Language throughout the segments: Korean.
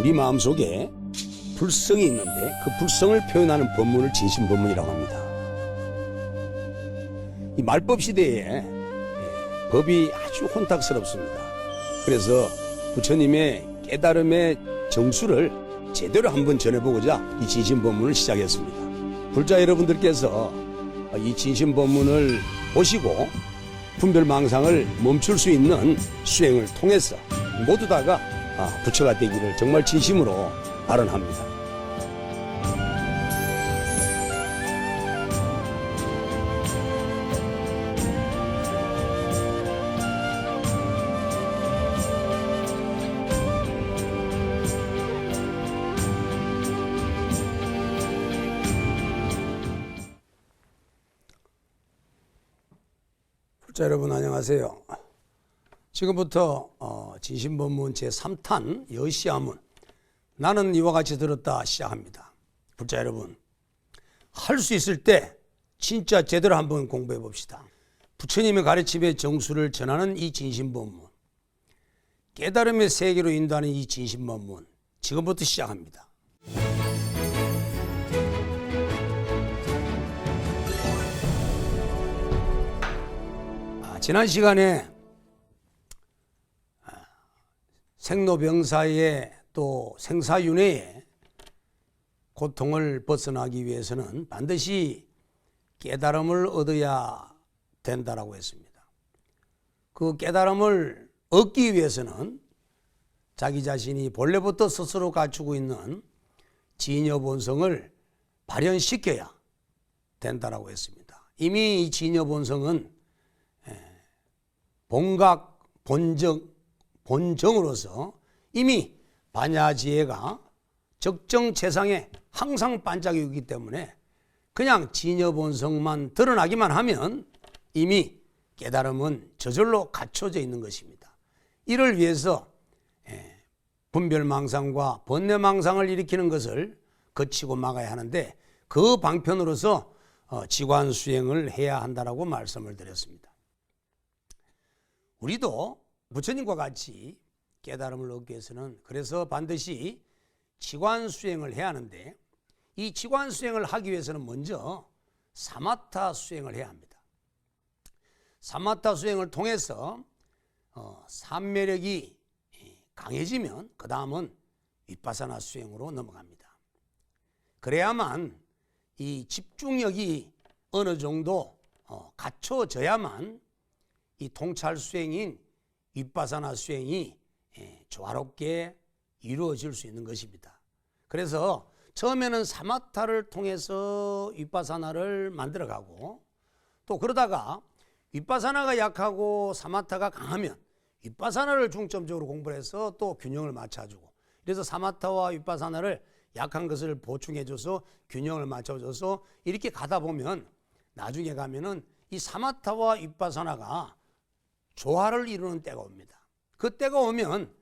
우리 마음속에 불성이 있는데 그 불성을 표현하는 법문을 진심법문이라고 합니다. 이 말법 시대에 법이 아주 혼탁스럽습니다. 그래서 부처님의 깨달음의 정수를 제대로 한번 전해보고자 이 진심법문을 시작했습니다. 불자 여러분들께서 이 진심법문을 보시고 분별망상을 멈출 수 있는 수행을 통해서 모두 다가 부처가 되기를 정말 진심으로 발언합니다. 자, 여러분 안녕하세요. 지금부터 진심법문 제3탄 여시아문 나는 이와 같이 들었다 시작합니다. 불자 여러분, 할 수 있을 때 진짜 제대로 한번 공부해 봅시다. 부처님의 가르침의 정수를 전하는 이 진심법문, 깨달음의 세계로 인도하는 이 진심법문 지금부터 시작합니다. 지난 시간에 생로병사의 또 생사윤회의 고통을 벗어나기 위해서는 반드시 깨달음을 얻어야 된다라고 했습니다. 그 깨달음을 얻기 위해서는 자기 자신이 본래부터 스스로 갖추고 있는 진여본성을 발현시켜야 된다라고 했습니다. 이미 이 진여본성은 본각, 본정으로서 이미 반야지혜가 적정체상에 항상 반짝이기 때문에 그냥 진여본성만 드러나기만 하면 이미 깨달음은 저절로 갖춰져 있는 것입니다. 이를 위해서 분별망상과 번뇌망상을 일으키는 것을 거치고 막아야 하는데 그 방편으로서 지관수행을 해야 한다라고 말씀을 드렸습니다. 우리도 부처님과 같이 깨달음을 얻기 위해서는 그래서 반드시 지관수행을 해야 하는데 이 지관수행을 하기 위해서는 먼저 사마타 수행을 해야 합니다. 사마타 수행을 통해서 삼매력이 강해지면 그 다음은 윗바사나 수행으로 넘어갑니다. 그래야만 이 집중력이 어느 정도 갖춰져야만 이 통찰 수행인 윗바사나 수행이 조화롭게 이루어질 수 있는 것입니다. 그래서 처음에는 사마타를 통해서 윗바사나를 만들어가고 또 그러다가 윗바사나가 약하고 사마타가 강하면 윗바사나를 중점적으로 공부를 해서 또 균형을 맞춰주고 그래서 사마타와 윗바사나를 약한 것을 보충해줘서 균형을 맞춰줘서 이렇게 가다 보면 나중에 가면은 이 사마타와 윗바사나가 조화를 이루는 때가 옵니다. 그 때가 오면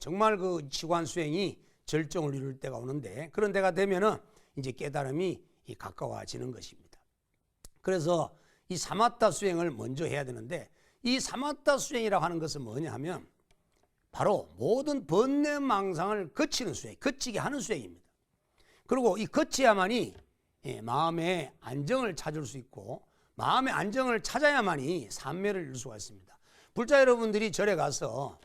정말 그 지관 수행이 절정을 이룰 때가 오는데 그런 때가 되면은 이제 깨달음이 가까워지는 것입니다. 그래서 이 사마타 수행을 먼저 해야 되는데 이 사마타 수행이라고 하는 것은 뭐냐 하면 바로 모든 번뇌망상을 거치는 수행, 거치게 하는 수행입니다. 그리고 이 거쳐야만이 마음의 안정을 찾을 수 있고 마음의 안정을 찾아야만이 삼매를 이룰 수가 있습니다. 불자 여러분들이 절에 가서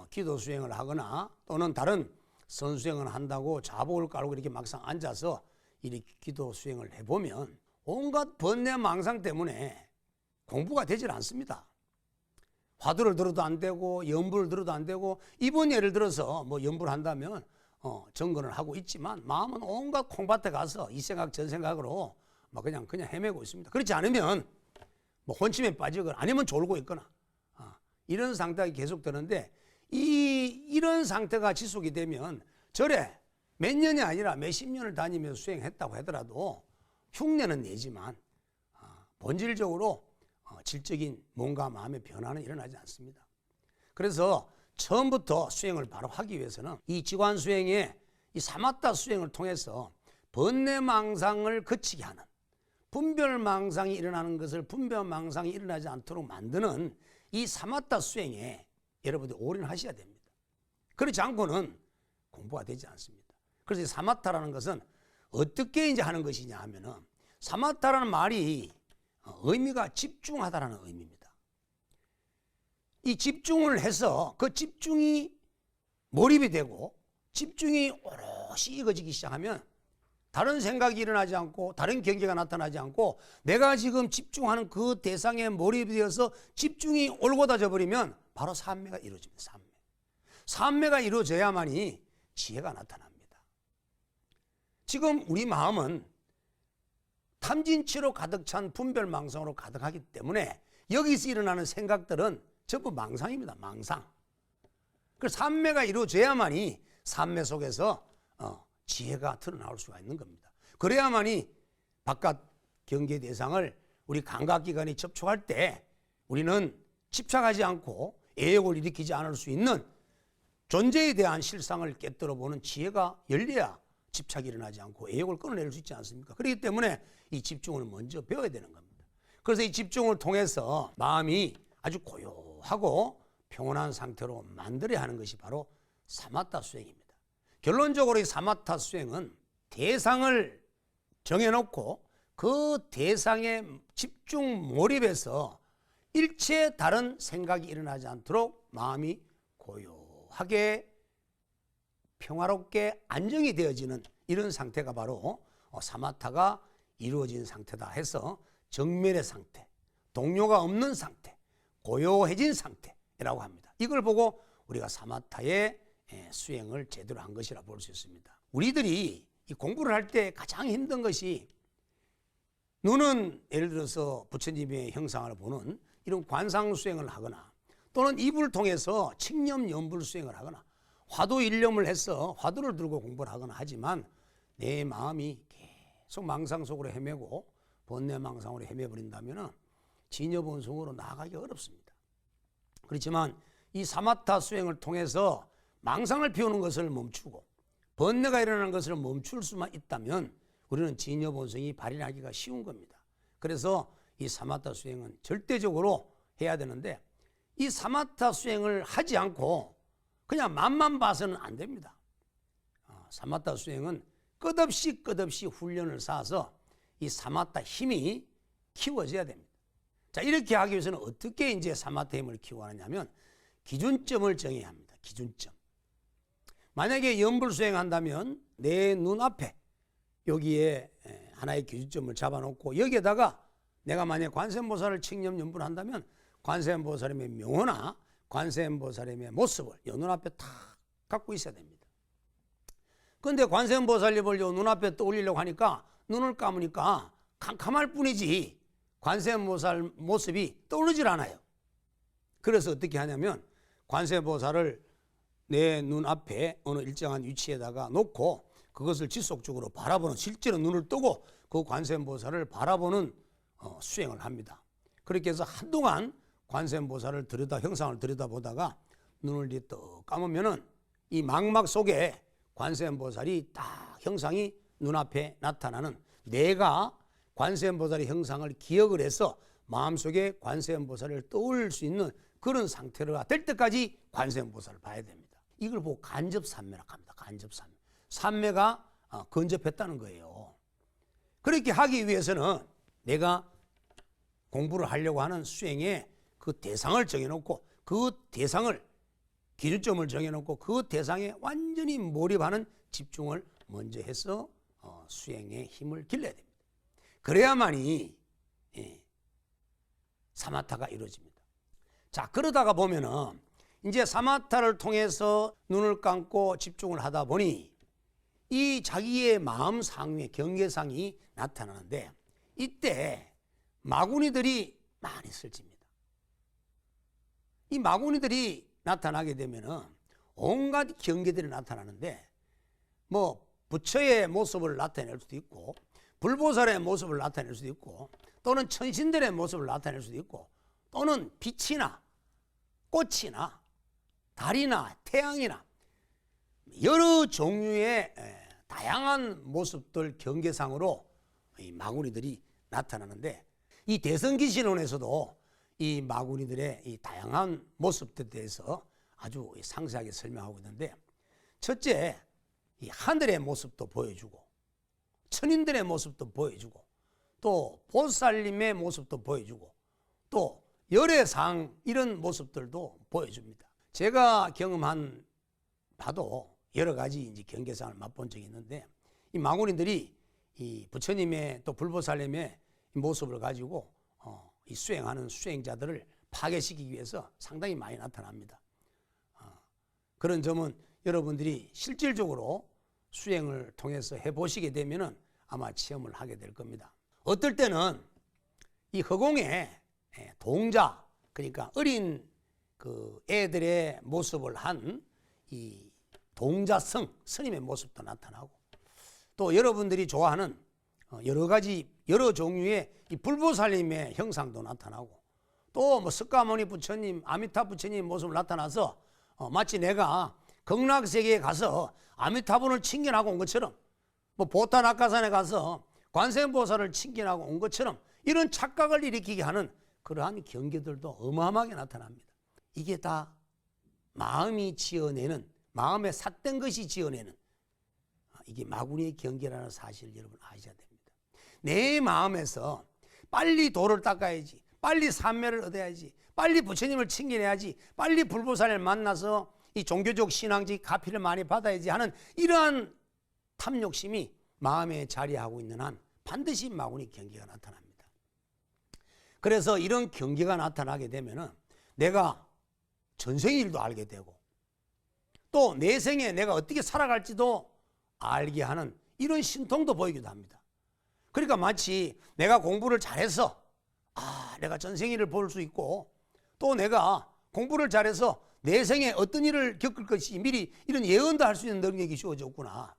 기도 수행을 하거나 또는 다른 선수행을 한다고 자복을 깔고 이렇게 막상 앉아서 이렇게 기도 수행을 해보면 온갖 번뇌 망상 때문에 공부가 되질 않습니다. 화두를 들어도 안 되고 연부를 들어도 안 되고 이번 예를 들어서 뭐 연부를 한다면 정근을 하고 있지만 마음은 온갖 콩밭에 가서 이 생각 저 생각으로 막 그냥 헤매고 있습니다. 그렇지 않으면 뭐 혼침에 빠지거나 아니면 졸고 있거나 이런 상태가 계속되는데 이런 상태가 지속이 되면 절에 몇 년이 아니라 몇십 년을 다니면서 수행했다고 하더라도 흉내는 내지만 본질적으로 질적인 몸과 마음의 변화는 일어나지 않습니다. 그래서 처음부터 수행을 바로 하기 위해서는 이 지관 수행에 이 사마타 수행을 통해서 번뇌망상을 거치게 하는 분별망상이 일어나는 것을 분별망상이 일어나지 않도록 만드는 이 사마타 수행에 여러분들 올인하셔야 됩니다. 그렇지 않고는 공부가 되지 않습니다. 그래서 이 사마타라는 것은 어떻게 이제 하는 것이냐 하면은 사마타라는 말이 의미가 집중하다라는 의미입니다. 이 집중을 해서 그 집중이 몰입이 되고 집중이 오롯이 익어지기 시작하면 다른 생각이 일어나지 않고 다른 경계가 나타나지 않고 내가 지금 집중하는 그 대상에 몰입이 되어서 집중이 올곧아져 버리면 바로 삼매가 이루어집니다. 삼매. 삼매가 이루어져야만이 지혜가 나타납니다. 지금 우리 마음은 탐진치로 가득 찬 분별망상으로 가득하기 때문에 여기서 일어나는 생각들은 전부 망상입니다. 망상. 그래서 삼매가 이루어져야만이 삼매 속에서 지혜가 드러나올 수가 있는 겁니다. 그래야만이 바깥 경계 대상을 우리 감각기관이 접촉할 때 우리는 집착하지 않고 애욕을 일으키지 않을 수 있는 존재에 대한 실상을 깨뜨려 보는 지혜가 열려야 집착이 일어나지 않고 애욕을 끊어낼 수 있지 않습니까? 그렇기 때문에 이 집중을 먼저 배워야 되는 겁니다. 그래서 이 집중을 통해서 마음이 아주 고요하고 평온한 상태로 만들어야 하는 것이 바로 사마타 수행입니다. 결론적으로 이 사마타 수행은 대상을 정해놓고 그 대상에 집중 몰입해서 일체 다른 생각이 일어나지 않도록 마음이 고요하게 평화롭게 안정이 되어지는 이런 상태가 바로 사마타가 이루어진 상태다 해서 정면의 상태, 동요가 없는 상태, 고요해진 상태라고 합니다. 이걸 보고 우리가 사마타의 수행을 제대로 한 것이라 볼 수 있습니다. 우리들이 이 공부를 할 때 가장 힘든 것이 눈은 예를 들어서 부처님의 형상을 보는 이런 관상 수행을 하거나 또는 입을 통해서 칙념 연불 수행을 하거나 화두 일념을 해서 화두를 들고 공부를 하거나 하지만 내 마음이 계속 망상 속으로 헤매고 번뇌망상으로 헤매버린다면 진여본성으로 나아가기 어렵습니다. 그렇지만 이 사마타 수행을 통해서 망상을 피우는 것을 멈추고 번뇌가 일어나는 것을 멈출 수만 있다면 우리는 진여본성이 발현하기가 쉬운 겁니다. 그래서 이 사마타 수행은 절대적으로 해야 되는데 이 사마타 수행을 하지 않고 그냥 맛만 봐서는 안 됩니다. 사마타 수행은 끝없이 훈련을 쌓아서 이 사마타 힘이 키워져야 됩니다. 자, 이렇게 하기 위해서는 어떻게 이제 사마타 힘을 키워하느냐면 기준점을 정해야 합니다. 기준점. 만약에 연불 수행한다면 내 눈앞에 여기에 하나의 기준점을 잡아놓고 여기에다가 내가 만약 관세음보살을 칙념 연불한다면 관세음보살님의 명호나 관세음보살님의 모습을 요 눈앞에 탁 갖고 있어야 됩니다. 그런데 관세음보살님을 요 눈앞에 떠올리려고 하니까 눈을 감으니까 캄캄할 뿐이지 관세음보살 모습이 떠오르질 않아요. 그래서 어떻게 하냐면 관세음보살을 내 눈앞에 어느 일정한 위치에다가 놓고 그것을 지속적으로 바라보는 실제로 눈을 뜨고 그 관세음보살을 바라보는 수행을 합니다. 그렇게 해서 한동안 관세음보살을 형상을 들여다보다가 눈을 떡 감으면은 이 망막 속에 관세음보살이 딱 형상이 눈앞에 나타나는 내가 관세음보살의 형상을 기억을 해서 마음속에 관세음보살을 떠올릴 수 있는 그런 상태가 될 때까지 관세음보살을 봐야 됩니다. 이걸 보고 간접삼매라고 합니다. 간접삼매. 삼매가 근접했다는 거예요. 그렇게 하기 위해서는 내가 공부를 하려고 하는 수행에 그 대상을 정해놓고 그 대상을 기준점을 정해놓고 그 대상에 완전히 몰입하는 집중을 먼저 해서 수행의 힘을 길러야 됩니다. 그래야만이 사마타가 이루어집니다. 자, 그러다가 보면은 이제 사마타를 통해서 눈을 감고 집중을 하다 보니 이 자기의 마음 상위의 경계상이 나타나는데 이때 마구니들이 많이 슬집니다. 이 마구니들이 나타나게 되면은 온갖 경계들이 나타나는데 뭐 부처의 모습을 나타낼 수도 있고 불보살의 모습을 나타낼 수도 있고 또는 천신들의 모습을 나타낼 수도 있고 또는 빛이나 꽃이나 달이나 태양이나 여러 종류의 다양한 모습들 경계상으로 이 마구니들이 나타나는데 이 대성기신론에서도 이 마구니들의 이 다양한 모습들에 대해서 아주 상세하게 설명하고 있는데 첫째, 이 하늘의 모습도 보여주고 천인들의 모습도 보여주고 또 보살님의 모습도 보여주고 또 열애상 이런 모습들도 보여줍니다. 제가 경험한 바도 여러 가지 이제 경계상을 맛본 적이 있는데 이 마구니들이 이 부처님의 또 불보살님의 모습을 가지고 이 수행하는 수행자들을 파괴시키기 위해서 상당히 많이 나타납니다. 그런 점은 여러분들이 실질적으로 수행을 통해서 해보시게 되면은 아마 체험을 하게 될 겁니다. 어떨 때는 이 허공에 동자, 그러니까 어린 그 애들의 모습을 한 이 동자성 스님의 모습도 나타나고 또 여러분들이 좋아하는 여러 가지 여러 종류의 이 불보살님의 형상도 나타나고 또 뭐 석가모니 부처님, 아미타 부처님 모습을 나타나서 마치 내가 극락세계에 가서 아미타분을 칭견하고 온 것처럼 뭐 보타 낙하산에 가서 관세음보살을 칭견하고 온 것처럼 이런 착각을 일으키게 하는 그러한 경계들도 어마어마하게 나타납니다. 이게 다 마음이 지어내는, 마음에 삿된 것이 지어내는 이게 마구니의 경계라는 사실을 여러분 아셔야 됩니다. 내 마음에서 빨리 도를 닦아야지, 빨리 삼매를 얻어야지, 빨리 부처님을 칭견해야지, 빨리 불보살을 만나서 이 종교적 신앙적 가피를 많이 받아야지 하는 이러한 탐욕심이 마음에 자리하고 있는 한 반드시 마구니 경계가 나타납니다. 그래서 이런 경계가 나타나게 되면은 내가 전생의 일도 알게 되고 또 내 생에 내가 어떻게 살아갈지도 알게 하는 이런 신통도 보이기도 합니다. 그러니까 마치 내가 공부를 잘해서 내가 전생일을 볼 수 있고 또 내가 공부를 잘해서 내 생에 어떤 일을 겪을 것이 미리 이런 예언도 할 수 있는 능력이 주어졌구나.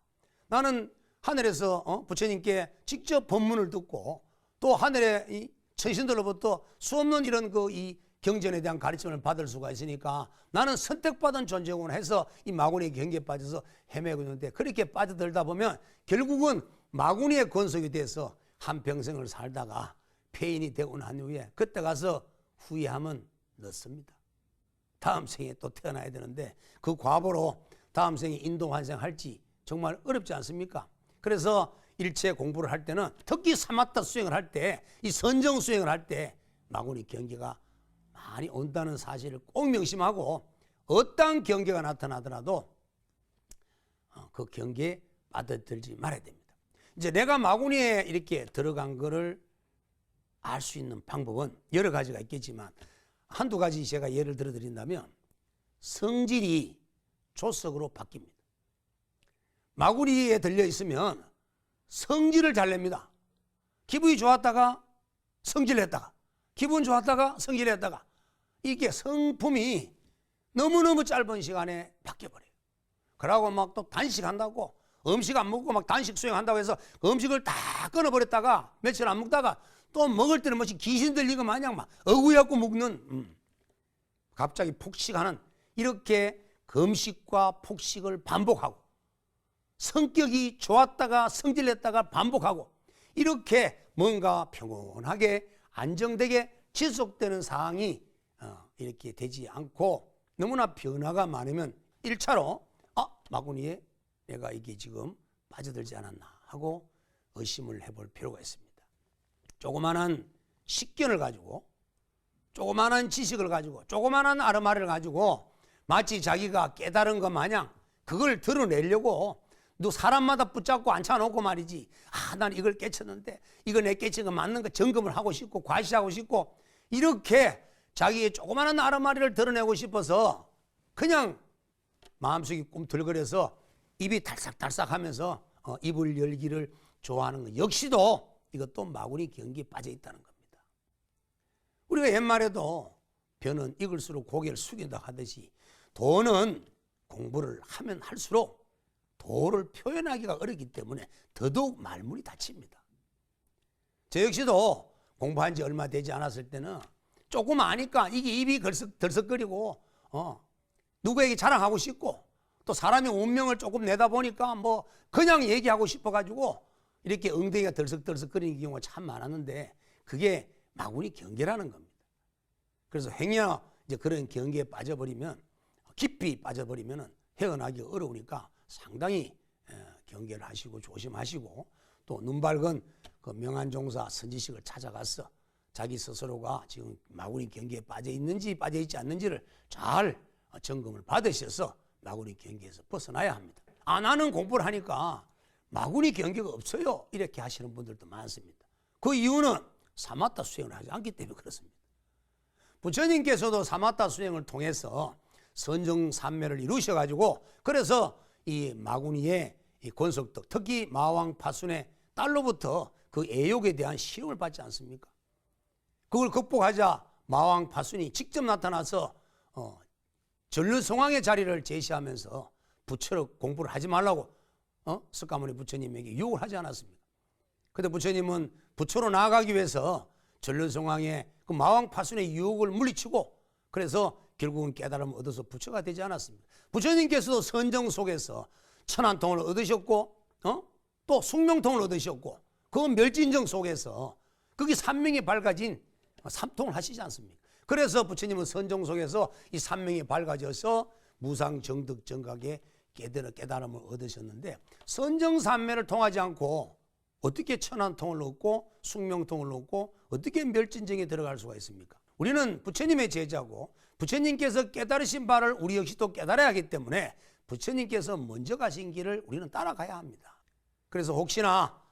나는 하늘에서 부처님께 직접 법문을 듣고 또 하늘의 이 천신들로부터 수없는 이런 이 경전에 대한 가르침을 받을 수가 있으니까 나는 선택받은 존재구나 해서 이 마구니의 경계에 빠져서 헤매고 있는데 그렇게 빠져들다 보면 결국은 마구니의 권속이 돼서 한평생을 살다가 폐인이 되고 난 후에 그때 가서 후회하면 늦습니다. 다음 생에 또 태어나야 되는데 그 과보로 다음 생에 인도환생할지 정말 어렵지 않습니까? 그래서 일체 공부를 할 때는 특히 사마타 수행을 할 때 이 선정 수행을 할 때 마구니 경계가 많이 온다는 사실을 꼭 명심하고 어떠한 경계가 나타나더라도 그 경계에 빠져들지 말아야 됩니다. 이제 내가 마구니에 이렇게 들어간 거를 알 수 있는 방법은 여러 가지가 있겠지만 한두 가지 제가 예를 들어 드린다면 성질이 조석으로 바뀝니다. 마구니에 들려 있으면 성질을 잘 냅니다. 기분이 좋았다가 성질냈다가 기분 좋았다가 성질냈다가 이게 성품이 너무너무 짧은 시간에 바뀌어버려요. 그러고 막 또 단식한다고 음식 안 먹고 막 단식 수행한다고 해서 그 음식을 다 끊어버렸다가 며칠 안 먹다가 또 먹을 때는 뭐지 귀신 들리고 마냥 막 어구야구 먹는 갑자기 폭식하는 이렇게 금식과 폭식을 반복하고 성격이 좋았다가 성질냈다가 반복하고 이렇게 뭔가 평온하게 안정되게 지속되는 상황이 이렇게 되지 않고 너무나 변화가 많으면 1차로 마구니에 내가 이게 지금 빠져들지 않았나 하고 의심을 해볼 필요가 있습니다. 조그마한 식견을 가지고 조그마한 지식을 가지고 조그마한 아르마를 가지고 마치 자기가 깨달은 것 마냥 그걸 드러내려고 너 사람마다 붙잡고 앉혀놓고 말이지 난 이걸 깨쳤는데 이거 내 깨친 거 맞는 거 점검을 하고 싶고 과시하고 싶고 이렇게 자기의 조그마한 아르마리를 드러내고 싶어서 그냥 마음속이 꿈틀거려서 입이 달싹달싹 하면서 입을 열기를 좋아하는 것 역시도 이것도 마구니 경계에 빠져 있다는 겁니다. 우리가 옛말에도 벼는 익을수록 고개를 숙인다 하듯이 도는 공부를 하면 할수록 도를 표현하기가 어렵기 때문에 더더욱 말문이 닫힙니다. 저 역시도 공부한 지 얼마 되지 않았을 때는 조금 아니까 이게 입이 덜썩거리고 누구에게 자랑하고 싶고 또 사람의 운명을 조금 내다 보니까 뭐 그냥 얘기하고 싶어가지고 이렇게 엉덩이가 덜썩덜썩거리는 경우가 참 많았는데 그게 마구니 경계라는 겁니다. 그래서 행여 이제 그런 경계에 빠져버리면 깊이 빠져버리면 헤어나기 어려우니까 상당히 경계를 하시고 조심하시고, 또 눈밝은 그 명안종사 선지식을 찾아가서 자기 스스로가 지금 마구니 경계에 빠져 있는지 빠져 있지 않는지를 잘 점검을 받으셔서 마구니 경계에서 벗어나야 합니다. 나는 공부를 하니까 마구니 경계가 없어요, 이렇게 하시는 분들도 많습니다. 그 이유는 사마타 수행을 하지 않기 때문에 그렇습니다. 부처님께서도 사마타 수행을 통해서 선정삼매를 이루셔가지고, 그래서 이 마구니의 이 권석덕, 특히 마왕파순의 딸로부터 그 애욕에 대한 시험을 받지 않습니까? 그걸 극복하자 마왕파순이 직접 나타나서 전류성왕의 자리를 제시하면서 부처로 공부를 하지 말라고 석가모니 부처님에게 유혹을 하지 않았습니까? 그런데 부처님은 부처로 나아가기 위해서 전류성왕의 그 마왕파순의 유혹을 물리치고, 그래서 결국은 깨달음을 얻어서 부처가 되지 않았습니다. 부처님께서도 선정 속에서 천안통을 얻으셨고, 또 숙명통을 얻으셨고, 그 멸진정 속에서 거기 삼명이 밝아진 삼통을 하시지 않습니까? 그래서 부처님은 선정 속에서 이 삼명이 밝아져서 무상정득정각의 깨달음을 얻으셨는데, 선정삼매를 통하지 않고 어떻게 천안통을 얻고 숙명통을 얻고 어떻게 멸진정에 들어갈 수가 있습니까? 우리는 부처님의 제자고 부처님께서 깨달으신 바를 우리 역시 또 깨달아야 하기 때문에 부처님께서 먼저 가신 길을 우리는 따라가야 합니다. 그래서 혹시나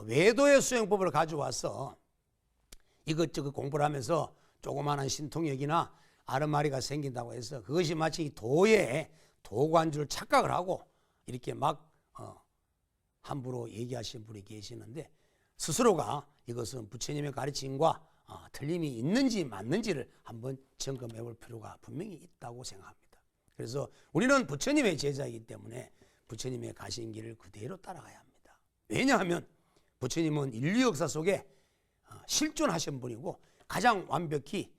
외도의 수행법을 가져와서 이것저것 공부를 하면서 조그마한 신통력이나 아르마리가 생긴다고 해서 그것이 마치 도의 도관 줄 착각을 하고 이렇게 막 함부로 얘기하시는 분이 계시는데, 스스로가 이것은 부처님의 가르침과 틀림이 있는지 맞는지를 한번 점검해 볼 필요가 분명히 있다고 생각합니다. 그래서 우리는 부처님의 제자이기 때문에 부처님의 가신 길을 그대로 따라가야 합니다. 왜냐하면 부처님은 인류 역사 속에 실존하신 분이고 가장 완벽히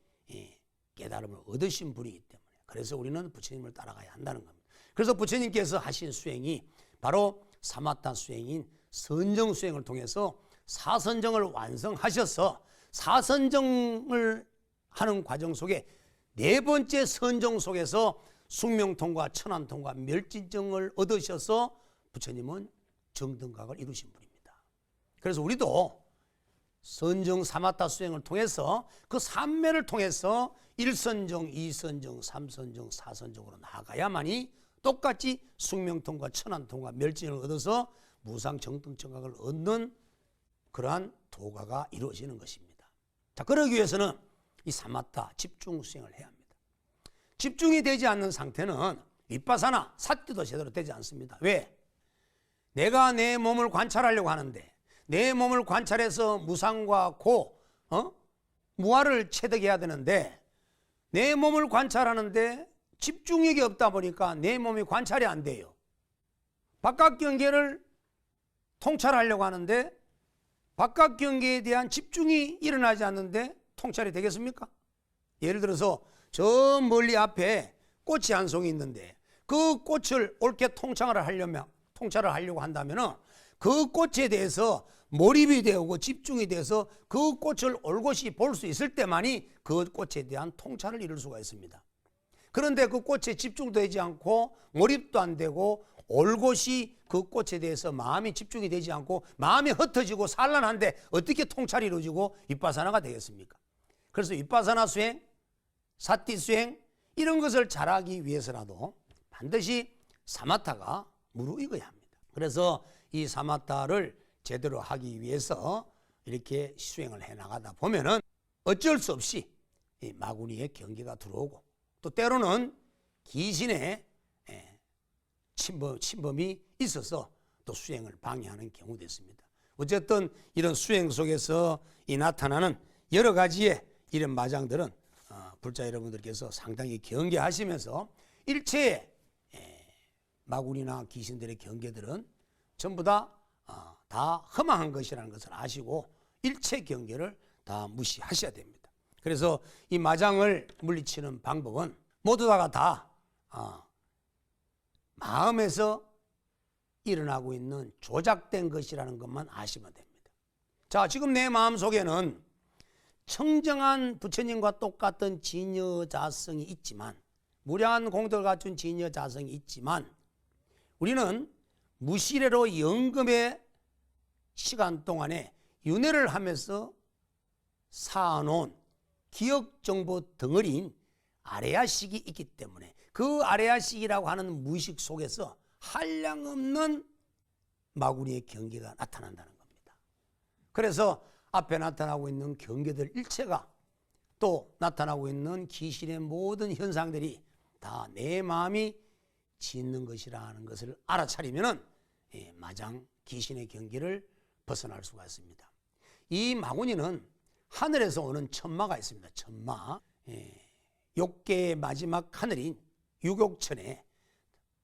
깨달음을 얻으신 분이기 때문에, 그래서 우리는 부처님을 따라가야 한다는 겁니다. 그래서 부처님께서 하신 수행이 바로 사마타 수행인 선정 수행을 통해서 사선정을 완성하셔서 사선정을 하는 과정 속에 네 번째 선정 속에서 숙명통과 천안통과 멸진정을 얻으셔서 부처님은 정등각을 이루신 분입니다. 그래서 우리도 선정 사마타 수행을 통해서 그 삼매를 통해서 1선정, 2선정, 3선정, 4선정으로 나아가야만이 똑같이 숙명통과 천안통과 멸진을 얻어서 무상정등정각을 얻는 그러한 도가가 이루어지는 것입니다. 자, 그러기 위해서는 이 사마타 집중 수행을 해야 합니다. 집중이 되지 않는 상태는 윗바사나 사티도 제대로 되지 않습니다. 왜? 내가 내 몸을 관찰하려고 하는데 내 몸을 관찰해서 무상과 무아를 체득해야 되는데 내 몸을 관찰하는데 집중력이 없다 보니까 내 몸이 관찰이 안 돼요. 바깥 경계를 통찰하려고 하는데 바깥 경계에 대한 집중이 일어나지 않는데 통찰이 되겠습니까? 예를 들어서 저 멀리 앞에 꽃이 한 송이 있는데 그 꽃을 옳게 통찰을 하려고 한다면 그 꽃에 대해서 몰입이 되고 집중이 돼서 그 꽃을 올곧이 볼 수 있을 때만이 그 꽃에 대한 통찰을 이룰 수가 있습니다. 그런데 그 꽃에 집중되지 않고 몰입도 안 되고 올곧이 그 꽃에 대해서 마음이 집중이 되지 않고 마음이 흩어지고 산란한데 어떻게 통찰이 이루어지고 윗바사나가 되겠습니까? 그래서 윗바사나 수행, 사티 수행 이런 것을 잘하기 위해서라도 반드시 사마타가 무르익어야 합니다. 그래서 이 사마타를 제대로 하기 위해서 이렇게 수행을 해나가다 보면은 어쩔 수 없이 이 마구니의 경계가 들어오고 또 때로는 귀신의 침범이 있어서 또 수행을 방해하는 경우도 있습니다. 어쨌든 이런 수행 속에서 이 나타나는 여러 가지의 이런 마장들은 불자 여러분들께서 상당히 경계하시면서 일체의 마구니나 귀신들의 경계들은 전부 다 허망한 것이라는 것을 아시고 일체 경계를 다 무시하셔야 됩니다. 그래서 이 마장을 물리치는 방법은 모두 다 마음에서 일어나고 있는 조작된 것이라는 것만 아시면 됩니다. 자, 지금 내 마음속에는 청정한 부처님과 똑같은 진여자성이 있지만 무량한 공덕을 갖춘 진여 자성이 있지만 우리는 무시례로 영금의 시간 동안에 윤회를 하면서 쌓아놓은 기억정보 덩어리인 아레아식이 있기 때문에 그 아레아식이라고 하는 무의식 속에서 한량없는 마구니의 경계가 나타난다는 겁니다. 그래서 앞에 나타나고 있는 경계들 일체가 또 나타나고 있는 귀신의 모든 현상들이 다 내 마음이 짓는 것이라는 것을 알아차리면은 마장 귀신의 경계를 벗어날 수가 있습니다. 이 마구니는 하늘에서 오는 천마가 있습니다. 천마. 욕계의 마지막 하늘인 유욕천에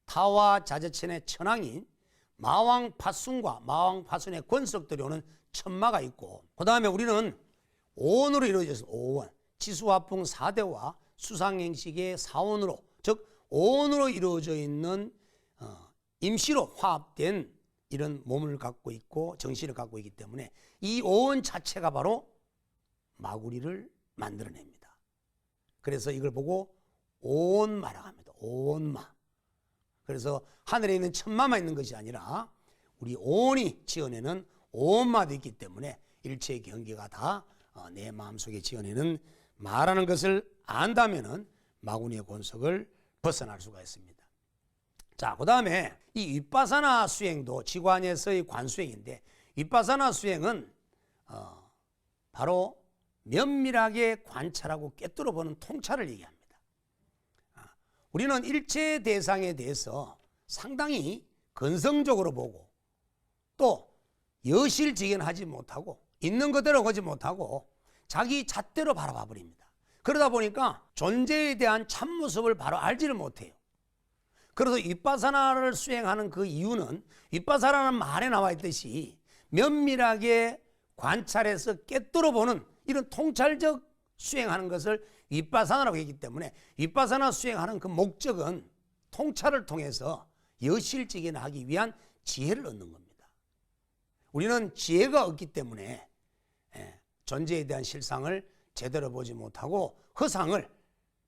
타와 자재천의 천왕인 마왕파순과 마왕파순의 권석들이 오는 천마가 있고, 그 다음에 우리는 오원으로 이루어져서 오원, 지수화풍 4대와 수상행식의 4원으로, 즉 오원으로 이루어져 있는 임시로 화합된 이런 몸을 갖고 있고 정신을 갖고 있기 때문에 이 오원 자체가 바로 마구리를 만들어냅니다. 그래서 이걸 보고 오원마라고 합니다. 오원마. 그래서 하늘에 있는 천마만 있는 것이 아니라 우리 오원이 지어내는 오원마도 있기 때문에 일체의 경계가 다 내 마음속에 지어내는 마라는 것을 안다면은 마구니의 권석을 벗어날 수가 있습니다. 자, 그 다음에 이 윗바사나 수행도 지관에서의 관수행인데, 윗바사나 수행은 바로 면밀하게 관찰하고 꿰뚫어 보는 통찰을 얘기합니다. 우리는 일체 대상에 대해서 상당히 건성적으로 보고 또 여실직연하지 못하고 있는 그대로 보지 못하고 자기 잣대로 바라봐 버립니다. 그러다 보니까 존재에 대한 참모습을 바로 알지를 못해요. 그래서 윗바사나를 수행하는 그 이유는 윗바사나라는 말에 나와 있듯이 면밀하게 관찰해서 꿰뚫어 보는 이런 통찰적 수행하는 것을 윗바사나라고 했기 때문에 윗바사나 수행하는 그 목적은 통찰을 통해서 여실직연하기 위한 지혜를 얻는 겁니다. 우리는 지혜가 없기 때문에 존재에 대한 실상을 제대로 보지 못하고 허상을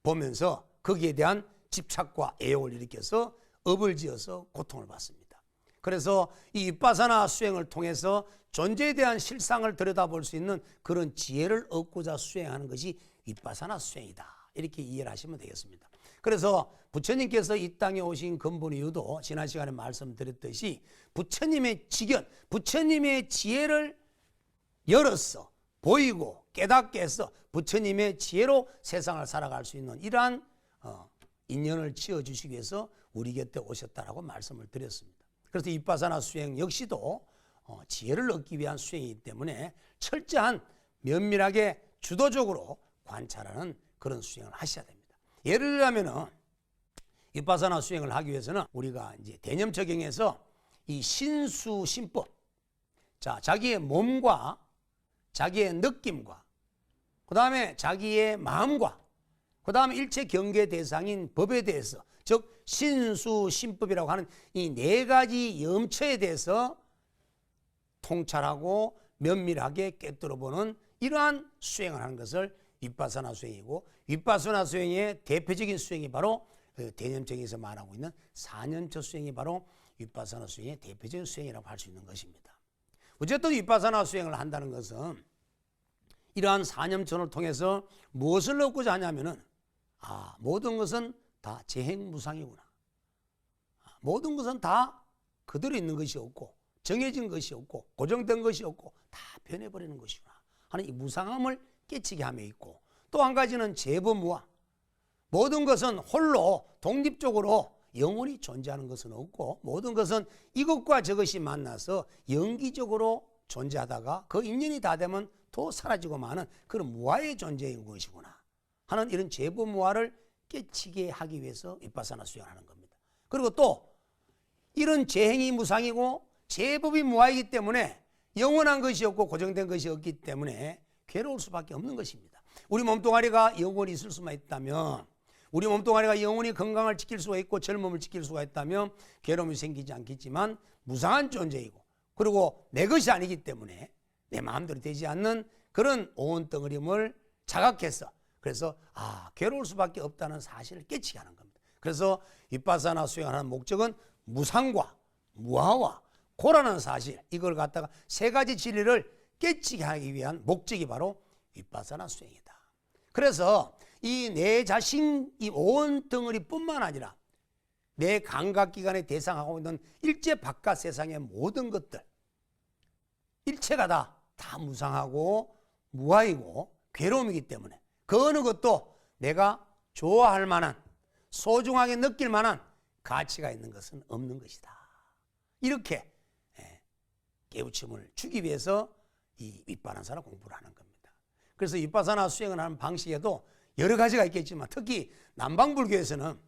보면서 거기에 대한 집착과 애욕을 일으켜서 업을 지어서 고통을 받습니다. 그래서 이 윗바사나 수행을 통해서 존재에 대한 실상을 들여다볼 수 있는 그런 지혜를 얻고자 수행하는 것이 윗바사나 수행이다, 이렇게 이해를 하시면 되겠습니다. 그래서 부처님께서 이 땅에 오신 근본 이유도 지난 시간에 말씀드렸듯이 부처님의 지견, 부처님의 지혜를 열어서 보이고 깨닫게 해서 부처님의 지혜로 세상을 살아갈 수 있는 이러한 인연을 지어주시기 위해서 우리 곁에 오셨다라고 말씀을 드렸습니다. 그래서 윗바사나 수행 역시도 지혜를 얻기 위한 수행이기 때문에 철저한 면밀하게 주도적으로 관찰하는 그런 수행을 하셔야 됩니다. 예를 들자면은 윗바사나 수행을 하기 위해서는 우리가 이제 대념적용에서 이 신수신법, 자, 자기의 몸과 자기의 느낌과 그 다음에 자기의 마음과 그 다음에 일체 경계 대상인 법에 대해서, 즉 신수신법이라고 하는 이 네 가지 염처에 대해서 통찰하고 면밀하게 꿰뚫어 보는 이러한 수행을 하는 것을 윗바사나 수행이고, 윗바사나 수행의 대표적인 수행이 바로 대념적에서 말하고 있는 4년처 수행이 바로 윗바사나 수행의 대표적인 수행이라고 할 수 있는 것입니다. 어쨌든 윗바사나 수행을 한다는 것은 이러한 4년천을 통해서 무엇을 얻고자 하냐면은 모든 것은 다 재행무상이구나. 모든 것은 다 그대로 있는 것이 없고 정해진 것이 없고 고정된 것이 없고 다 변해버리는 것이구나 하는 이 무상함을 깨치게 함에 있고, 또 한 가지는 재범무아, 모든 것은 홀로 독립적으로 영원히 존재하는 것은 없고 모든 것은 이것과 저것이 만나서 영기적으로 존재하다가 그 인연이 다 되면 또 사라지고 마는 그런 무아의 존재인 것이구나 하는 이런 재범무아를 깨치게 하기 위해서 윗바사나 수행을 하는 겁니다. 그리고 또 이런 재행이 무상이고 재법이 무아이기 때문에 영원한 것이 없고 고정된 것이 없기 때문에 괴로울 수밖에 없는 것입니다. 우리 몸뚱아리가 영원히 있을 수만 있다면, 우리 몸뚱아리가 영원히 건강을 지킬 수가 있고 젊음을 지킬 수가 있다면 괴로움이 생기지 않겠지만 무상한 존재이고, 그리고 내 것이 아니기 때문에 내 마음대로 되지 않는 그런 오온덩어림을 자각해서 그래서 괴로울 수밖에 없다는 사실을 깨치게 하는 겁니다. 그래서 윗바사나 수행하는 목적은 무상과 무아와 고라는 사실, 이걸 갖다가 세 가지 진리를 깨치게 하기 위한 목적이 바로 윗바사나 수행이다. 그래서 이 내 자신, 이 온 덩어리뿐만 아니라 내 감각기관에 대상하고 있는 일체 바깥 세상의 모든 것들, 일체가 다 무상하고 무아이고 괴로움이기 때문에 그 어느 것도 내가 좋아할 만한, 소중하게 느낄 만한 가치가 있는 것은 없는 것이다. 이렇게 깨우침을 주기 위해서 이 윗바사나 공부를 하는 겁니다. 그래서 윗바사나 수행을 하는 방식에도 여러 가지가 있겠지만 특히 남방불교에서는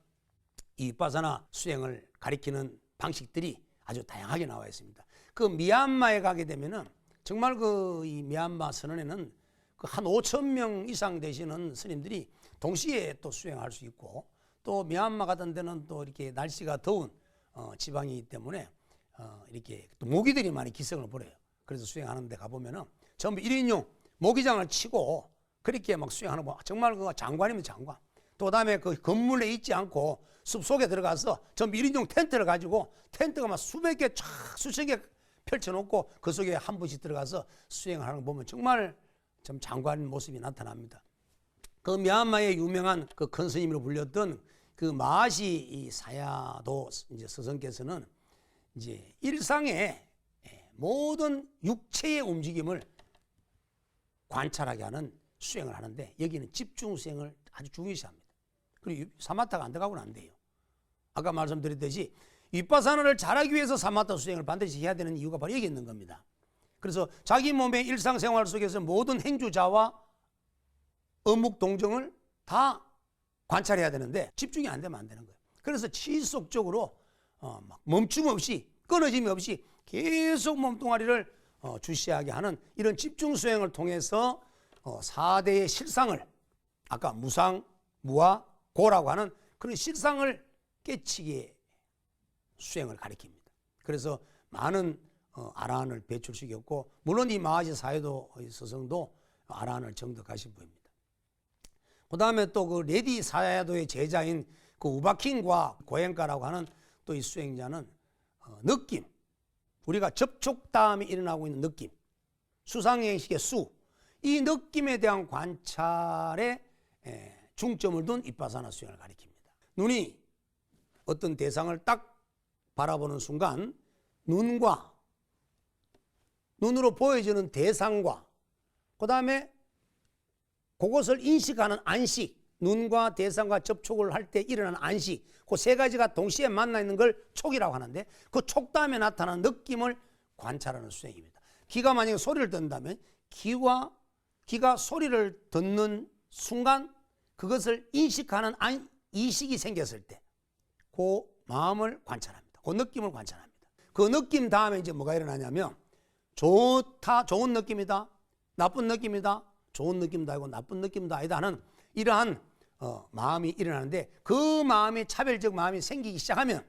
이 윗바사나 수행을 가리키는 방식들이 아주 다양하게 나와 있습니다. 그 미얀마에 가게 되면은 정말 이 미얀마 선원에는 한 5,000명 이상 되시는 스님들이 동시에 또 수행할 수 있고, 또 미얀마 같은 데는 또 이렇게 날씨가 더운 지방이기 때문에 이렇게 또 모기들이 많이 기승을 부려요. 그래서 수행하는 데 가보면은 전부 1인용 모기장을 치고 그렇게 막 수행하는 거, 정말 그 장관입니다, 장관. 또 다음에 그 건물에 있지 않고 숲속에 들어가서 전부 1인용 텐트를 가지고 텐트가 막 수백 개, 수천 개 펼쳐놓고 그 속에 한 분씩 들어가서 수행하는 거 보면 정말 좀 장관 모습이 나타납니다. 그 미얀마의 유명한 그 큰 스님으로 불렸던 그 마하시 사야도 이제 스승께서는 이제 일상의 모든 육체의 움직임을 관찰하게 하는 수행을 하는데, 여기는 집중 수행을 아주 중요시합니다. 그리고 사마타가 안 들어가고는 안 돼요. 아까 말씀드렸듯이 윗바사나를 잘하기 위해서 사마타 수행을 반드시 해야 되는 이유가 바로 여기 있는 겁니다. 그래서 자기 몸의 일상생활 속에서 모든 행주자와 어묵동정을 다 관찰해야 되는데 집중이 안 되면 안 되는 거예요. 그래서 지속적으로 막 멈춤 없이, 끊어짐이 없이 계속 몸뚱아리를 주시하게 하는 이런 집중 수행을 통해서 4대의 실상을, 아까 무상, 무아, 고라고 하는 그런 실상을 깨치게 수행을 가리킵니다. 그래서 많은 아라한을 배출시켰고, 물론 이 마하시 사야도 스승도 아라한을 정득하신 분입니다. 그 다음에 또 그 레디 사야도의 제자인 그 우바킹과 고행가라고 하는 또 이 수행자는 느낌, 우리가 접촉 다음에 일어나고 있는 느낌, 수상행식의 수, 이 느낌에 대한 관찰에 중점을 둔 윗바사나 수행을 가리킵니다. 눈이 어떤 대상을 딱 바라보는 순간 눈으로 보여지는 대상과 그 다음에 그것을 인식하는 안식, 눈과 대상과 접촉을 할 때 일어나는 안식, 그 세 가지가 동시에 만나 있는 걸 촉이라고 하는데, 그 촉 다음에 나타나는 느낌을 관찰하는 수행입니다. 귀가 만약에 소리를 듣는다면 귀가 소리를 듣는 순간 그것을 인식하는 이식이 생겼을 때 그 마음을 관찰합니다. 그 느낌을 관찰합니다. 그 느낌 다음에 이제 뭐가 일어나냐면 좋은 느낌이다, 나쁜 느낌이다, 좋은 느낌도 아니고 나쁜 느낌도 아니다 하는 이러한 마음이 일어나는데, 그 마음이 차별적 마음이 생기기 시작하면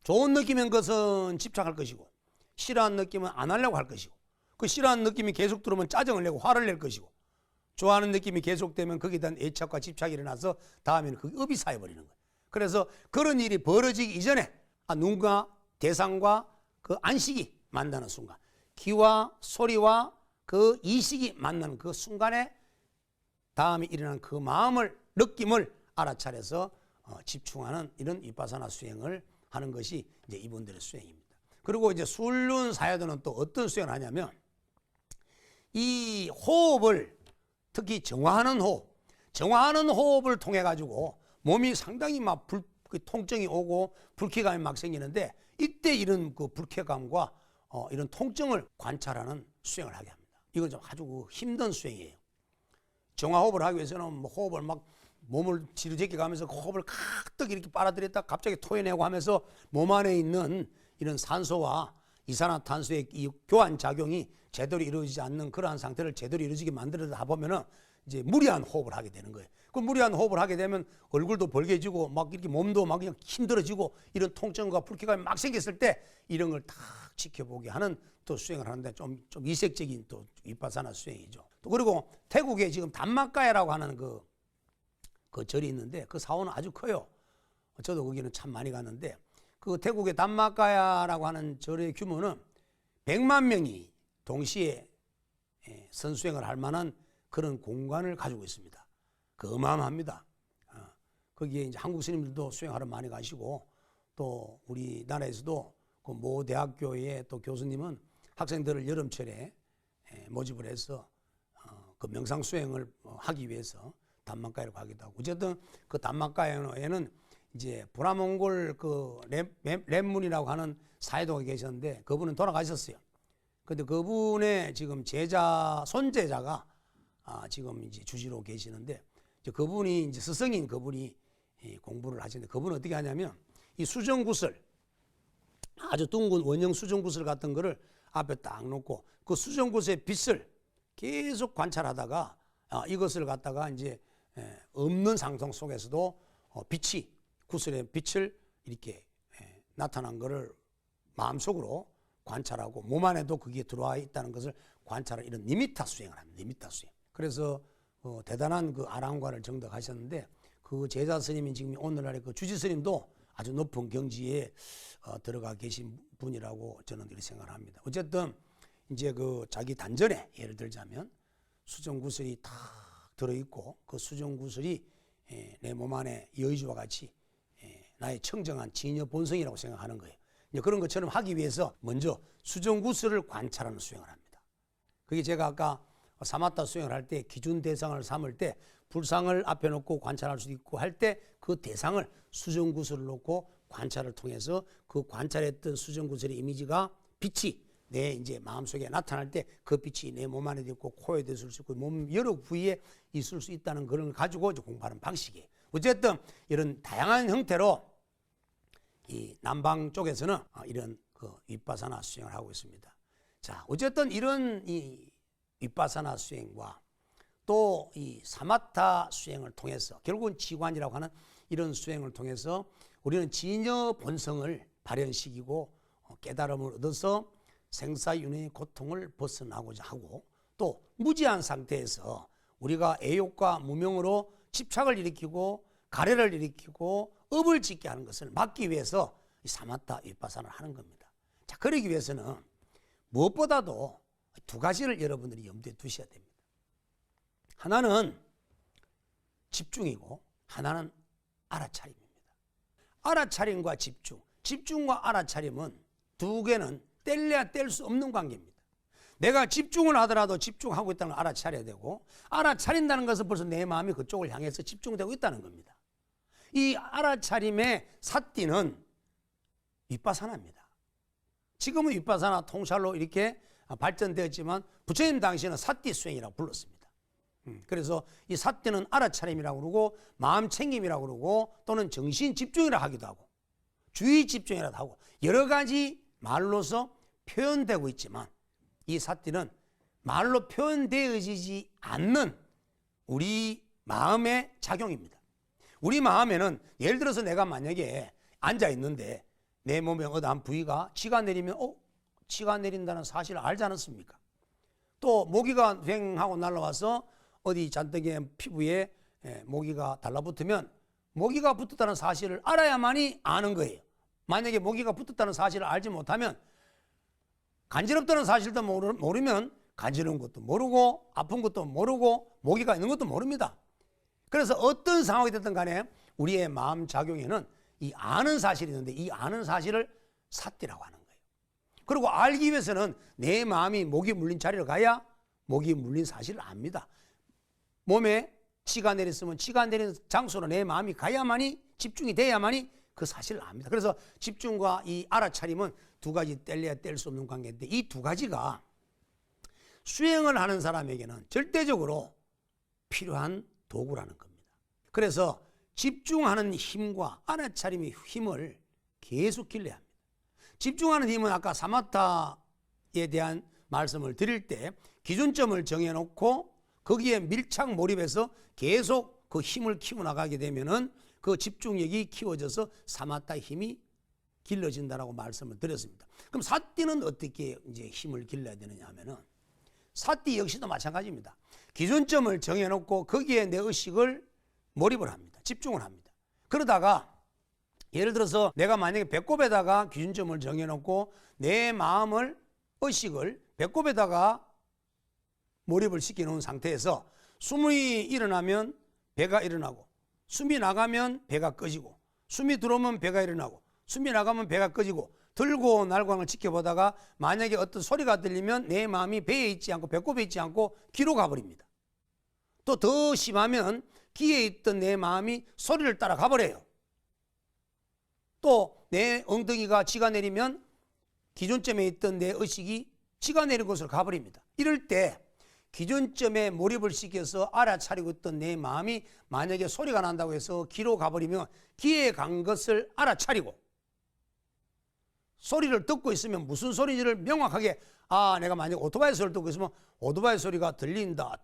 좋은 느낌인 것은 집착할 것이고, 싫어하는 느낌은 안 하려고 할 것이고, 그 싫어하는 느낌이 계속 들어오면 짜증을 내고 화를 낼 것이고, 좋아하는 느낌이 계속되면 거기에 대한 애착과 집착이 일어나서 다음에는 그게 업이 쌓여버리는 거예요. 그래서 그런 일이 벌어지기 이전에 눈과 대상과 그 안식이 만나는 순간, 귀와 소리와 그 이식이 만나는 그 순간에 다음에 일어나는 그 마음을, 느낌을 알아차려서 집중하는 이런 윗바사나 수행을 하는 것이 이제 이분들의 수행입니다. 그리고 이제 술륜 사야도는 또 어떤 수행을 하냐면, 이 호흡을, 특히 정화하는 호흡을 통해 가지고 몸이 상당히 막 통증이 오고 불쾌감이 막 생기는데, 이때 이런 그 불쾌감과 이런 통증을 관찰하는 수행을 하게 합니다. 이건 좀 아주 힘든 수행이에요. 정화호흡을 하기 위해서는 뭐 호흡을 막 몸을 뒤로 제껴 가면서 호흡을 가득 이렇게 빨아들였다 갑자기 토해내고 하면서 몸 안에 있는 이런 산소와 이산화탄소의 이 교환 작용이 제대로 이루어지지 않는 그러한 상태를 제대로 이루어지게 만들어다 보면은 이제 무리한 호흡을 하게 되는 거예요. 그 무리한 호흡을 하게 되면 얼굴도 벌개지고 막 이렇게 몸도 막 그냥 힘들어지고 이런 통증과 불쾌감이 막 생겼을 때 이런 걸 딱 지켜보게 하는 또 수행을 하는데 좀 이색적인 또 위파사나 수행이죠. 또 그리고 태국에 지금 담마가야라고 하는 그 절이 있는데 그 사원은 아주 커요. 저도 거기는 참 많이 갔는데 그 태국의 담마가야라고 하는 절의 규모는 100만 명이 동시에 선수행을 할 만한 그런 공간을 가지고 있습니다. 그 어마어마합니다. 거기에 이제 한국 스님들도 수행하러 많이 가시고 또 우리나라에서도 그 모 대학교의 또 교수님은 학생들을 여름철에 모집을 해서 그 명상 수행을 하기 위해서 담마가야를 가기도 하고 어쨌든 그 담마가야에는 이제 브라몽골 그 랩문이라고 하는 사회도가 계셨는데 그분은 돌아가셨어요. 근데 그분의 지금 손제자가 지금 이제 주지로 계시는데 이제 그분이 이제 스승인 그분이 공부를 하시는데 그분은 어떻게 하냐면 이 수정구슬 아주 둥근 원형 수정구슬 같은 거를 앞에 딱 놓고 그 수정구슬의 빛을 계속 관찰하다가 이것을 갖다가 이제 없는 상성 속에서도 빛이 구슬의 빛을 이렇게 나타난 거를 마음속으로 관찰하고 몸 안에도 그게 들어와 있다는 것을 관찰하는 이런 니미타 수행을 합니다. 니미타 수행. 그래서 대단한 그 아랑과를 정덕하셨는데 그 제자 스님이 지금 오늘날의 그 주지 스님도 아주 높은 경지에 들어가 계신 분이라고 저는 이렇게 생각을 합니다. 어쨌든 이제 그 자기 단전에 예를 들자면 수정구슬이 탁 들어있고 그 수정구슬이 내 몸 안에 여의주와 같이 나의 청정한 진여 본성이라고 생각하는 거예요. 이제 그런 것처럼 하기 위해서 먼저 수정구슬을 관찰하는 수행을 합니다. 그게 제가 아까 사마타 수행을 할 때 기준 대상을 삼을 때 불상을 앞에 놓고 관찰할 수도 있고 할 때 그 대상을 수정구슬을 놓고 관찰을 통해서 그 관찰했던 수정구슬의 이미지가 빛이 내 이제 마음속에 나타날 때 그 빛이 내 몸 안에도 있고 코에도 있을 수 있고 몸 여러 부위에 있을 수 있다는 그런 걸 가지고 이제 공부하는 방식이에요. 어쨌든 이런 다양한 형태로 이 남방 쪽에서는 이런 그 위파사나 수행을 하고 있습니다. 자, 어쨌든 이런 이 위파사나 수행과 또 이 사마타 수행을 통해서 결국은 지관이라고 하는 이런 수행을 통해서 우리는 진여 본성을 발현시키고 깨달음을 얻어서 생사윤회의 고통을 벗어나고자 하고 또 무지한 상태에서 우리가 애욕과 무명으로 집착을 일으키고 가래를 일으키고 업을 짓게 하는 것을 막기 위해서 이 사마타 위파사를 하는 겁니다. 자, 그러기 위해서는 무엇보다도 두 가지를 여러분들이 염두에 두셔야 됩니다. 하나는 집중이고 하나는 알아차림입니다. 알아차림과 집중, 집중과 알아차림은 두 개는 뗄래야 뗄 수 없는 관계입니다. 내가 집중을 하더라도 집중하고 있다는 걸 알아차려야 되고 알아차린다는 것은 벌써 내 마음이 그쪽을 향해서 집중되고 있다는 겁니다. 이 알아차림의 삿띠는 위파사나입니다. 지금은 위파사나 통찰로 이렇게 발전되었지만 부처님 당시에는 삿띠 수행이라고 불렀습니다. 그래서 이 삿띠는 알아차림이라고 그러고 마음 챙김이라고 그러고 또는 정신 집중이라고 하기도 하고 주의 집중이라고 하고 여러 가지 말로서 표현되고 있지만 이 삿띠는 말로 표현되어지지 않는 우리 마음의 작용입니다. 우리 마음에는 예를 들어서 내가 만약에 앉아 있는데 내 몸의 어느 한 부위가 치가 내리면 치가 내린다는 사실을 알지 않았습니까? 또 모기가 휑하고 날아와서 어디 잔뜩의 피부에 모기가 달라붙으면 모기가 붙었다는 사실을 알아야만이 아는 거예요. 만약에 모기가 붙었다는 사실을 알지 못하면 간지럽다는 사실도 모르면 간지러운 것도 모르고 아픈 것도 모르고 모기가 있는 것도 모릅니다. 그래서 어떤 상황이 됐든 간에 우리의 마음 작용에는 이 아는 사실이 있는데 이 아는 사실을 삿띠라고 하는 거예요. 그리고 알기 위해서는 내 마음이 모기 물린 자리를 가야 모기 물린 사실을 압니다. 몸에 치가 내렸으면 치가 내린 장소로 내 마음이 가야만이 집중이 돼야만이 그 사실을 압니다. 그래서 집중과 이 알아차림은 두 가지 뗄래야 뗄 수 없는 관계인데 이 두 가지가 수행을 하는 사람에게는 절대적으로 필요한 도구라는 겁니다. 그래서 집중하는 힘과 알아차림의 힘을 계속 길러야 합니다. 집중하는 힘은 아까 사마타에 대한 말씀을 드릴 때 기준점을 정해놓고 거기에 밀착 몰입해서 계속 그 힘을 키워나가게 되면은 그 집중력이 키워져서 사마타 힘이 길러진다라고 말씀을 드렸습니다. 그럼 사띠는 어떻게 이제 힘을 길러야 되느냐 하면은 사띠 역시도 마찬가지입니다. 기준점을 정해놓고 거기에 내 의식을 몰입을 합니다. 집중을 합니다. 그러다가 예를 들어서 내가 만약에 배꼽에다가 기준점을 정해놓고 내 마음을 의식을 배꼽에다가 몰입을 시켜놓은 상태에서 숨이 일어나면 배가 일어나고 숨이 나가면 배가 꺼지고 숨이 들어오면 배가 일어나고 숨이 나가면 배가 꺼지고 들고 날광을 지켜보다가 만약에 어떤 소리가 들리면 내 마음이 배에 있지 않고 배꼽에 있지 않고 귀로 가버립니다. 또 더 심하면 귀에 있던 내 마음이 소리를 따라 가버려요. 또 내 엉덩이가 지가 내리면 기준점에 있던 내 의식이 지가 내린 곳으로 가버립니다. 이럴 때 기준점에 몰입을 시켜서 알아차리고 있던 내 마음이 만약에 소리가 난다고 해서 귀로 가버리면 귀에 간 것을 알아차리고 소리를 듣고 있으면 무슨 소리인지를 명확하게 내가 만약에 오토바이 소리를 듣고 있으면 오토바이 소리가 들린다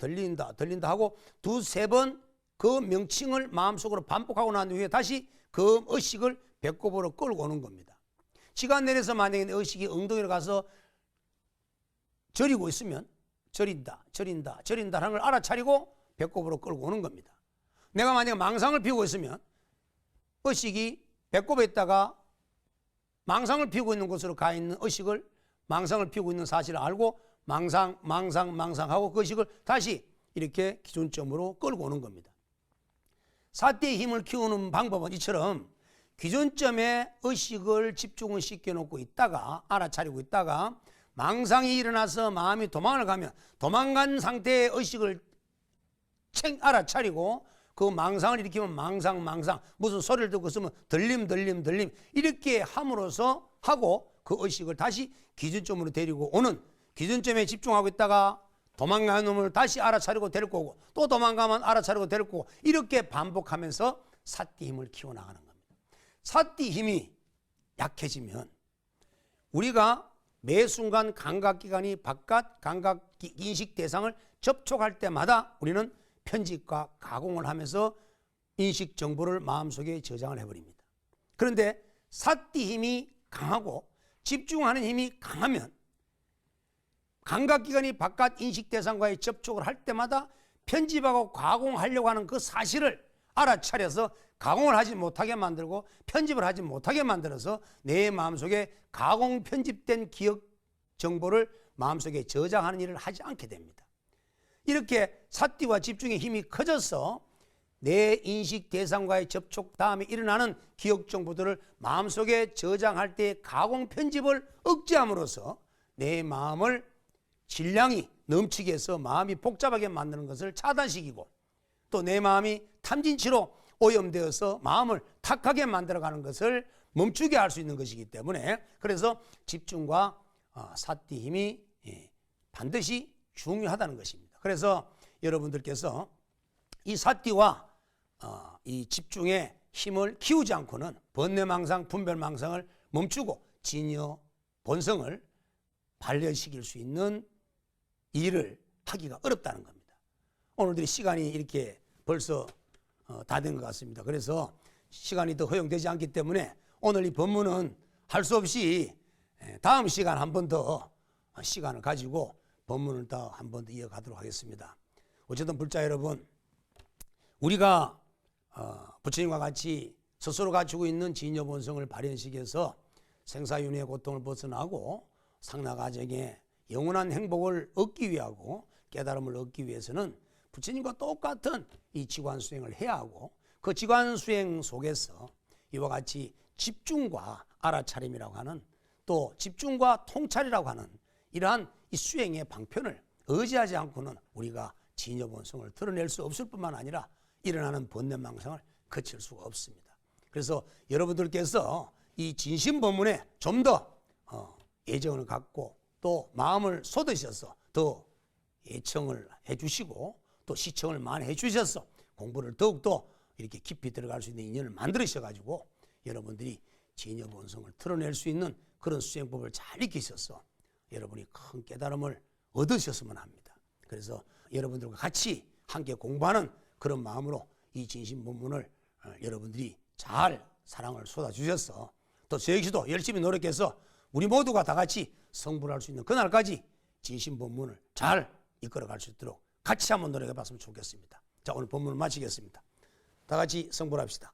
하고 두세 번 그 명칭을 마음속으로 반복하고 난 후에 다시 그 의식을 배꼽으로 끌고 오는 겁니다. 시간 내려서 만약에 내 의식이 엉덩이로 가서 저리고 있으면 저린다 하는 걸 알아차리고 배꼽으로 끌고 오는 겁니다. 내가 만약에 망상을 피우고 있으면 의식이 배꼽에 있다가 망상을 피우고 있는 곳으로 가 있는 의식을 망상을 피우고 있는 사실을 알고 망상하고 그 의식을 다시 이렇게 기준점으로 끌고 오는 겁니다. 사띠의 힘을 키우는 방법은 이처럼 기준점에 의식을 집중을 시켜놓고 있다가 알아차리고 있다가 망상이 일어나서 마음이 도망을 가면 도망간 상태의 의식을 알아차리고 그 망상을 일으키면 망상 무슨 소리를 듣고 있으면 들림 이렇게 함으로써 하고 그 의식을 다시 기준점으로 데리고 오는 기준점에 집중하고 있다가 도망가는 놈을 다시 알아차리고 데리고 오고 또 도망가면 알아차리고 데리고 오고 이렇게 반복하면서 사띠 힘을 키워나가는 겁니다. 사띠 힘이 약해지면 우리가 매 순간 감각기관이 바깥 감각인식 대상을 접촉할 때마다 우리는 편집과 가공을 하면서 인식 정보를 마음속에 저장을 해버립니다. 그런데 사띠 힘이 강하고 집중하는 힘이 강하면 감각기관이 바깥 인식 대상과의 접촉을 할 때마다 편집하고 가공하려고 하는 그 사실을 알아차려서 가공을 하지 못하게 만들고 편집을 하지 못하게 만들어서 내 마음속에 가공 편집된 기억 정보를 마음속에 저장하는 일을 하지 않게 됩니다. 이렇게 사띠와 집중의 힘이 커져서 내 인식 대상과의 접촉 다음에 일어나는 기억 정보들을 마음속에 저장할 때 가공 편집을 억제함으로써 내 마음을 질량이 넘치게 해서 마음이 복잡하게 만드는 것을 차단시키고 또 내 마음이 탐진치로 오염되어서 마음을 탁하게 만들어가는 것을 멈추게 할 수 있는 것이기 때문에 그래서 집중과 사띠 힘이 반드시 중요하다는 것입니다. 그래서 여러분들께서 이 사띠와 이 집중의 힘을 키우지 않고는 번뇌망상, 분별망상을 멈추고 진여 본성을 발현시킬 수 있는 일을 하기가 어렵다는 겁니다. 오늘들이 시간이 이렇게 벌써 다 된 것 같습니다. 그래서 시간이 더 허용되지 않기 때문에 오늘 이 본문은 할 수 없이 다음 시간 한 번 더 시간을 가지고 본문을 더 한 번 더 이어가도록 하겠습니다. 어쨌든 불자 여러분, 우리가 부처님과 같이 스스로 갖추고 있는 진여 본성을 발현시켜서 생사윤회의 고통을 벗어나고 상나가정의 영원한 행복을 얻기 위하고 깨달음을 얻기 위해서는 부처님과 똑같은 이 지관수행을 해야 하고 그 지관수행 속에서 이와 같이 집중과 알아차림이라고 하는 또 집중과 통찰이라고 하는 이러한 이 수행의 방편을 의지하지 않고는 우리가 진여본성을 드러낼 수 없을 뿐만 아니라 일어나는 번뇌망상을 거칠 수가 없습니다. 그래서 여러분들께서 이 진심법문에 좀 더 애정을 갖고 또 마음을 쏟으셔서 더 애청을 해주시고 또 시청을 많이 해주셔서 공부를 더욱더 이렇게 깊이 들어갈 수 있는 인연을 만들으셔가지고 여러분들이 진여본성을 드러낼 수 있는 그런 수행법을 잘 익히셔서 여러분이 큰 깨달음을 얻으셨으면 합니다. 그래서 여러분들과 같이 함께 공부하는 그런 마음으로 이 진심본문을 여러분들이 잘 사랑을 쏟아주셔서 또 저 역시도 열심히 노력해서 우리 모두가 다 같이 성불할 수 있는 그날까지 진심본문을 잘 이끌어갈 수 있도록 같이 한번 노력해 봤으면 좋겠습니다. 자, 오늘 본문을 마치겠습니다. 다 같이 성불합시다.